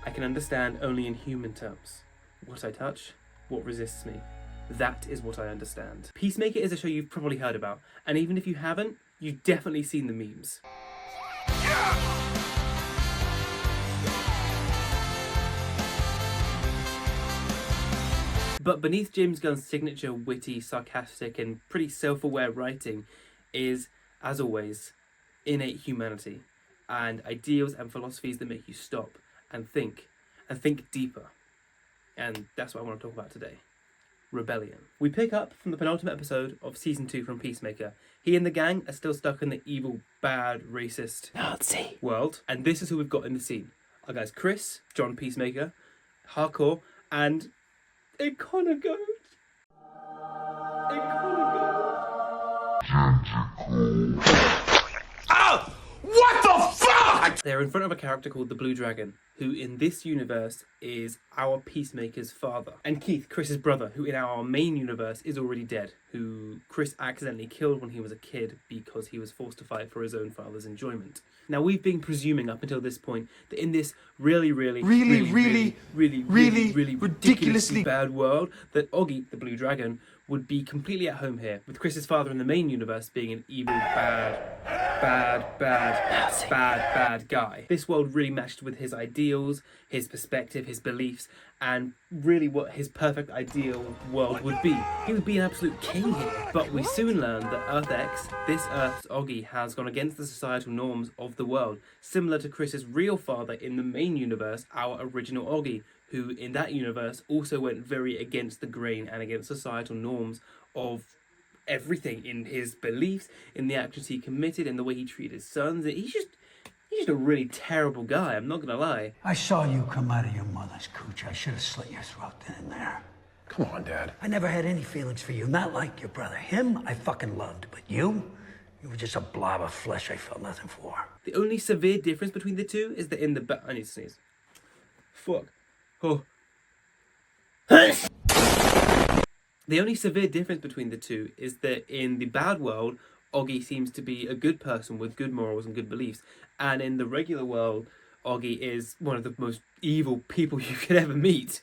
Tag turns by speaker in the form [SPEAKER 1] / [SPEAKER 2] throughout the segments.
[SPEAKER 1] I can understand only in human terms. What I touch, what resists me. That is what I understand. Peacemaker is a show you've probably heard about, and even if you haven't, you've definitely seen the memes. But beneath James Gunn's signature witty, sarcastic, and pretty self-aware writing is, as always, innate humanity and ideals and philosophies that make you stop and think deeper. And that's what I want to talk about today. Rebellion. We pick up from the penultimate episode of season 2 from Peacemaker. He and the gang are still stuck in the evil, bad, racist Nazi world, and this is who we've got in the scene. Our guys Chris, John Peacemaker, Hardcore, and Econo Goat.
[SPEAKER 2] Oh! What the fuck?!
[SPEAKER 1] They're in front of a character called the Blue Dragon, who in this universe is our Peacemaker's father. And Keith, Chris's brother, who in our main universe is already dead, who Chris accidentally killed when he was a kid because he was forced to fight for his own father's enjoyment. Now, we've been presuming up until this point that in this really ridiculously bad world, that Oggy, the Blue Dragon, would be completely at home here, with Chris's father in the main universe being an evil, bad guy. This world really matched with his ideals, his perspective, his beliefs, and really what his perfect ideal world would be. He would be an absolute king here. But we soon learned that Earth X, this Earth's Oggy, has gone against the societal norms of the world, similar to Chris's real father in the main universe, our original Oggy, who in that universe also went very against the grain and against societal norms of everything, in his beliefs, in the actions he committed, in the way he treated his sons. He's just a really terrible guy, I'm not gonna lie.
[SPEAKER 3] I saw you come out of your mother's cooch. I should have slit your throat then and there.
[SPEAKER 2] Come on, Dad.
[SPEAKER 3] I never had any feelings for you, not like your brother. Him, I fucking loved, but you were just a blob of flesh I felt nothing for.
[SPEAKER 1] The only severe difference between the two is that in the I need to sneeze. Fuck. Oh. The only severe difference between the two is that in the bad world, Oggy seems to be a good person with good morals and good beliefs, and in the regular world, Oggy is one of the most evil people you could ever meet.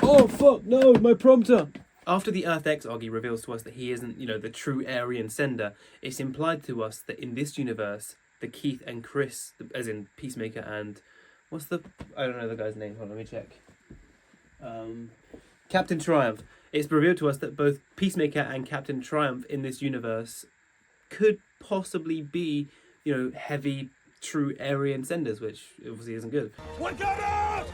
[SPEAKER 1] Oh fuck, no, my prompter! After the Earth X Oggy reveals to us that he isn't, the true Aryan sender, it's implied to us that in this universe, the Keith and Chris, as in Peacemaker and... I don't know the guy's name, hold on, let me check. Captain Triumph. It's revealed to us that both Peacemaker and Captain Triumph in this universe could possibly be, heavy, true Aryan senders, which obviously isn't good.
[SPEAKER 2] What got out?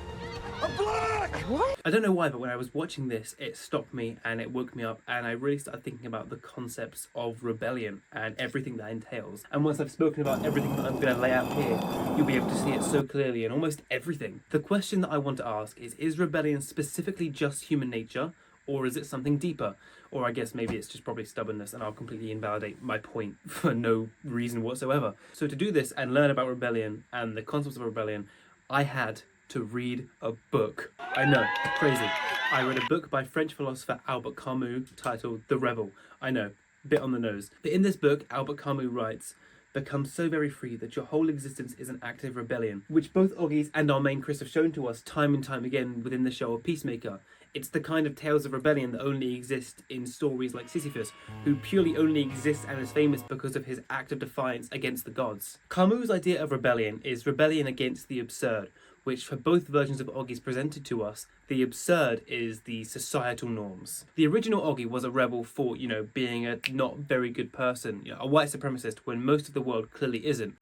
[SPEAKER 2] I'm black!
[SPEAKER 1] What? I don't know why, but when I was watching this, it stopped me and it woke me up, and I really started thinking about the concepts of rebellion and everything that entails. And once I've spoken about everything that I'm going to lay out here, you'll be able to see it so clearly in almost everything. The question that I want to ask is rebellion specifically just human nature, or is it something deeper? Or I guess maybe it's just probably stubbornness, and I'll completely invalidate my point for no reason whatsoever. So to do this and learn about rebellion and the concepts of rebellion, I had to read a book. I know, crazy. I read a book by French philosopher Albert Camus titled The Rebel. I know, bit on the nose. But in this book, Albert Camus writes, "Become so very free that your whole existence is an active rebellion," which both Oggies and our main Chris have shown to us time and time again within the show of Peacemaker. It's the kind of tales of rebellion that only exist in stories like Sisyphus, who purely only exists and is famous because of his act of defiance against the gods. Camus' idea of rebellion is rebellion against the absurd, which for both versions of Oggies presented to us, the absurd is the societal norms. The original Oggy was a rebel for, being a not very good person, a white supremacist when most of the world clearly isn't.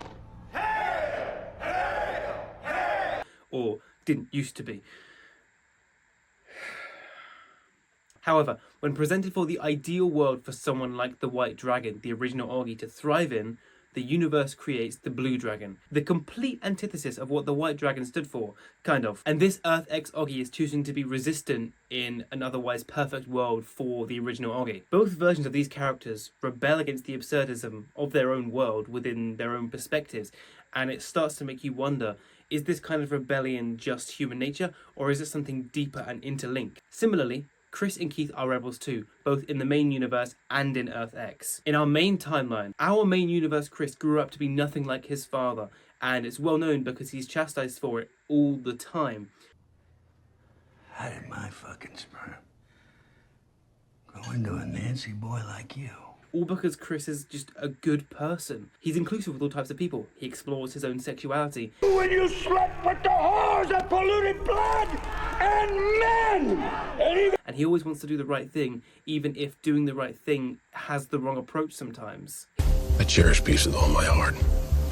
[SPEAKER 1] Or didn't used to be. However, when presented for the ideal world for someone like the White Dragon, the original Oggy, to thrive in, the universe creates the Blue Dragon, the complete antithesis of what the White Dragon stood for, kind of. And this Earth X Oggy is choosing to be resistant in an otherwise perfect world for the original Oggy. Both versions of these characters rebel against the absurdism of their own world within their own perspectives, and it starts to make you wonder, is this kind of rebellion just human nature, or is it something deeper and interlinked? Similarly, Chris and Keith are rebels too, both in the main universe and in Earth X. In our main timeline, our main universe Chris grew up to be nothing like his father, and it's well known because he's chastised for it all the time.
[SPEAKER 3] How did my fucking sperm grow into a Nancy boy like you?
[SPEAKER 1] All because Chris is just a good person. He's inclusive with all types of people. He explores his own sexuality.
[SPEAKER 2] When you slept with the whores that polluted blood and men!
[SPEAKER 1] And he always wants to do the right thing, even if doing the right thing has the wrong approach sometimes.
[SPEAKER 4] I cherish peace with all my heart.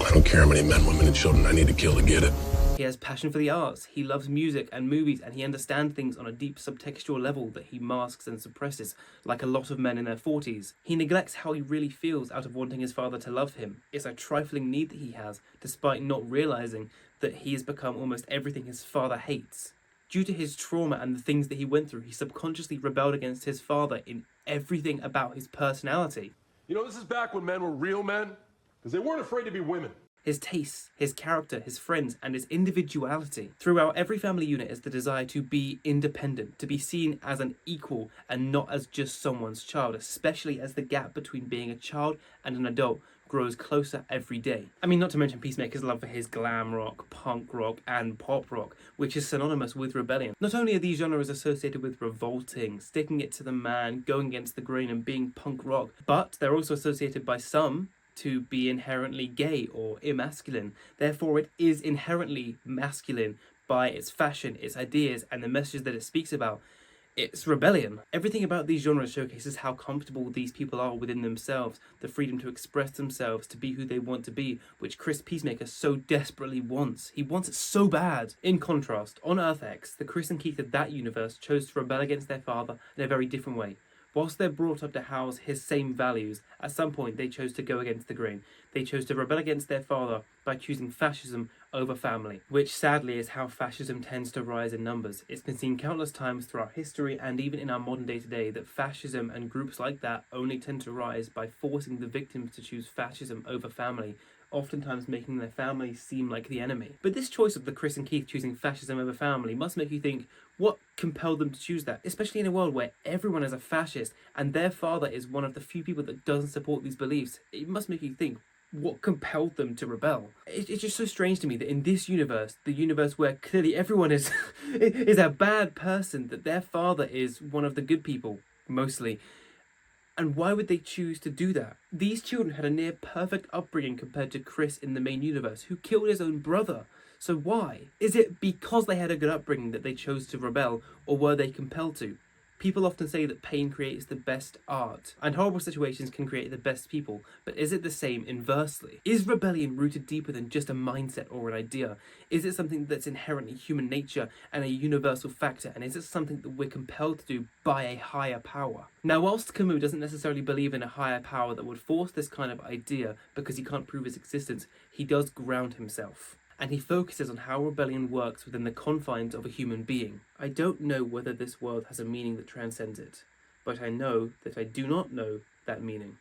[SPEAKER 4] I don't care how many men, women, and children I need to kill to get it.
[SPEAKER 1] He has passion for the arts, he loves music and movies, and he understands things on a deep subtextual level that he masks and suppresses, like a lot of men in their 40s. He neglects how he really feels out of wanting his father to love him. It's a trifling need that he has, despite not realising that he has become almost everything his father hates. Due to his trauma and the things that he went through, he subconsciously rebelled against his father in everything about his personality.
[SPEAKER 2] You know, this is back when men were real men, because they weren't afraid to be women.
[SPEAKER 1] His tastes, his character, his friends, and his individuality. Throughout every family unit is the desire to be independent, to be seen as an equal and not as just someone's child, especially as the gap between being a child and an adult grows closer every day. I mean, not to mention Peacemaker's love for his glam rock, punk rock, and pop rock, which is synonymous with rebellion. Not only are these genres associated with revolting, sticking it to the man, going against the grain, and being punk rock, but they're also associated by some to be inherently gay or emasculine. Therefore, it is inherently masculine by its fashion, its ideas, and the messages that it speaks about. It's rebellion. Everything about these genres showcases how comfortable these people are within themselves, the freedom to express themselves, to be who they want to be, which Chris Peacemaker so desperately wants. He wants it so bad. In contrast, on Earth X, the Chris and Keith of that universe chose to rebel against their father in a very different way. Whilst they're brought up to house his same values, at some point they chose to go against the grain. They chose to rebel against their father by choosing fascism over family, which sadly is how fascism tends to rise in numbers. It's been seen countless times throughout history and even in our modern day today that fascism and groups like that only tend to rise by forcing the victims to choose fascism over family, oftentimes making their family seem like the enemy. But this choice of the Chris and Keith choosing fascism over family must make you think, what compelled them to choose that? Especially in a world where everyone is a fascist and their father is one of the few people that doesn't support these beliefs. It must make you think, what compelled them to rebel? It's just so strange to me that in this universe, the universe where clearly everyone is is a bad person, that their father is one of the good people, mostly. And why would they choose to do that? These children had a near perfect upbringing compared to Chris in the main universe, who killed his own brother. So why? Is it because they had a good upbringing that they chose to rebel, or were they compelled to? People often say that pain creates the best art, and horrible situations can create the best people, but is it the same inversely? Is rebellion rooted deeper than just a mindset or an idea? Is it something that's inherently human nature and a universal factor, and is it something that we're compelled to do by a higher power? Now, whilst Camus doesn't necessarily believe in a higher power that would force this kind of idea because he can't prove its existence, he does ground himself. And he focuses on how rebellion works within the confines of a human being. I don't know whether this world has a meaning that transcends it, but I know that I do not know that meaning,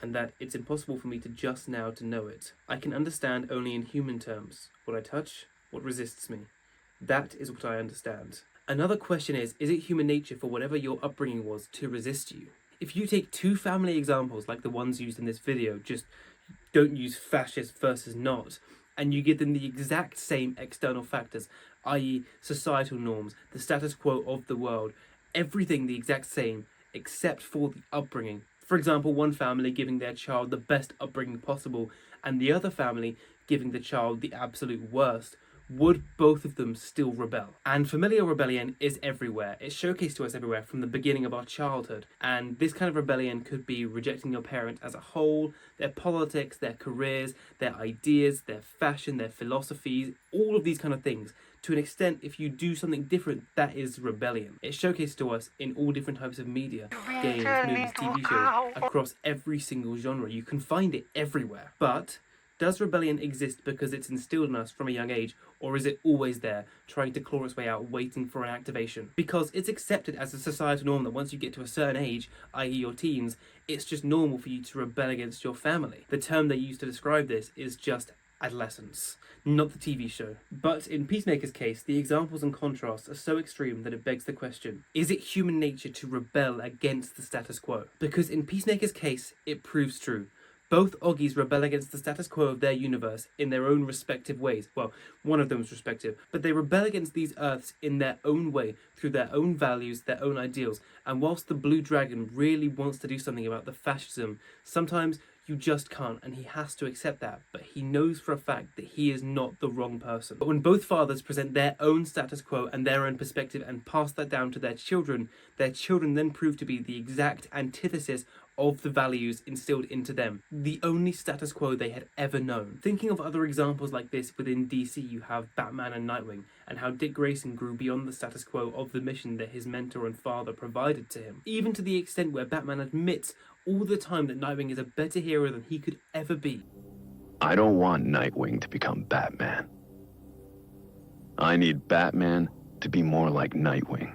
[SPEAKER 1] and that it's impossible for me to just now to know it. I can understand only in human terms what I touch, what resists me. That is what I understand. Another question is it human nature for whatever your upbringing was to resist you? If you take two family examples like the ones used in this video, just don't use fascist versus not, and you give them the exact same external factors, i.e. societal norms, the status quo of the world, everything the exact same except for the upbringing. For example, one family giving their child the best upbringing possible and the other family giving the child the absolute worst. Would both of them still rebel? And familial rebellion is everywhere. It's showcased to us everywhere from the beginning of our childhood. And this kind of rebellion could be rejecting your parent as a whole, their politics, their careers, their ideas, their fashion, their philosophies, all of these kind of things. To an extent, if you do something different, that is rebellion. It's showcased to us in all different types of media, games, movies, TV shows, across every single genre. You can find it everywhere. But does rebellion exist because it's instilled in us from a young age, or is it always there, trying to claw its way out, waiting for an activation? Because it's accepted as a societal norm that once you get to a certain age, i.e. your teens, it's just normal for you to rebel against your family. The term they use to describe this is just adolescence, not the TV show. But in Peacemaker's case, the examples and contrasts are so extreme that it begs the question, is it human nature to rebel against the status quo? Because in Peacemaker's case, it proves true. Both Oggies rebel against the status quo of their universe in their own respective ways. Well, one of them is respective, but they rebel against these Earths in their own way, through their own values, their own ideals. And whilst the Blue Dragon really wants to do something about the fascism, sometimes you just can't, and he has to accept that, but he knows for a fact that he is not the wrong person. But when both fathers present their own status quo and their own perspective and pass that down to their children then prove to be the exact antithesis of the values instilled into them, the only status quo they had ever known. Thinking of other examples like this within DC, you have Batman and Nightwing, and how Dick Grayson grew beyond the status quo of the mission that his mentor and father provided to him, even to the extent where Batman admits all the time that Nightwing is a better hero than he could ever be.
[SPEAKER 5] I don't want Nightwing to become Batman. I need Batman to be more like Nightwing.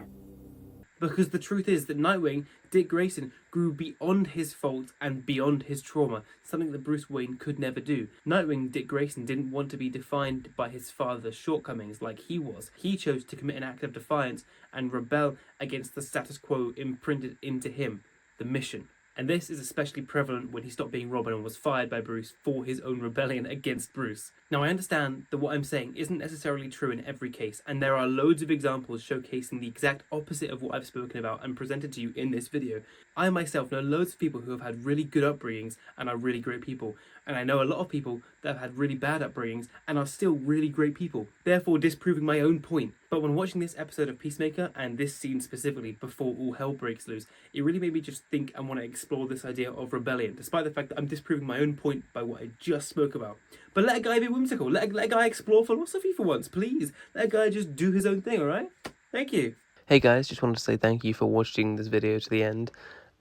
[SPEAKER 1] Because the truth is that Nightwing, Dick Grayson, grew beyond his faults and beyond his trauma, something that Bruce Wayne could never do. Nightwing, Dick Grayson, didn't want to be defined by his father's shortcomings like he was. He chose to commit an act of defiance and rebel against the status quo imprinted into him, the mission. And this is especially prevalent when he stopped being Robin and was fired by Bruce for his own rebellion against Bruce. Now, I understand that what I'm saying isn't necessarily true in every case, and there are loads of examples showcasing the exact opposite of what I've spoken about and presented to you in this video. I myself know loads of people who have had really good upbringings and are really great people, and I know a lot of people that have had really bad upbringings and are still really great people, therefore disproving my own point. But when watching this episode of Peacemaker, and this scene specifically before all hell breaks loose, it really made me just think and want to explore this idea of rebellion, despite the fact that I'm disproving my own point by what I just spoke about. But let a guy be whimsical, let a guy explore philosophy for once, please. Let a guy just do his own thing, alright? Thank you.
[SPEAKER 6] Hey guys, just wanted to say thank you for watching this video to the end,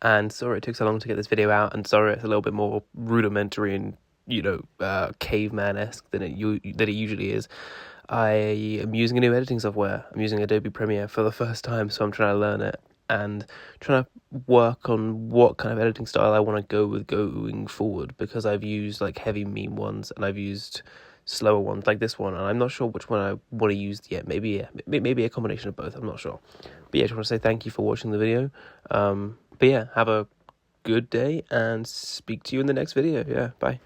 [SPEAKER 6] and sorry it took so long to get this video out, and sorry it's a little bit more rudimentary and, caveman-esque than it usually is. I am using a new editing software. I'm using Adobe Premiere for the first time, so I'm trying to learn it and trying to work on what kind of editing style I want to go with going forward, because I've used like heavy meme ones and I've used slower ones like this one, and I'm not sure which one I want to use yet. Maybe a combination of both, I'm not sure. But yeah, I just want to say thank you for watching the video. But yeah, have a good day and speak to you in the next video. Yeah, bye.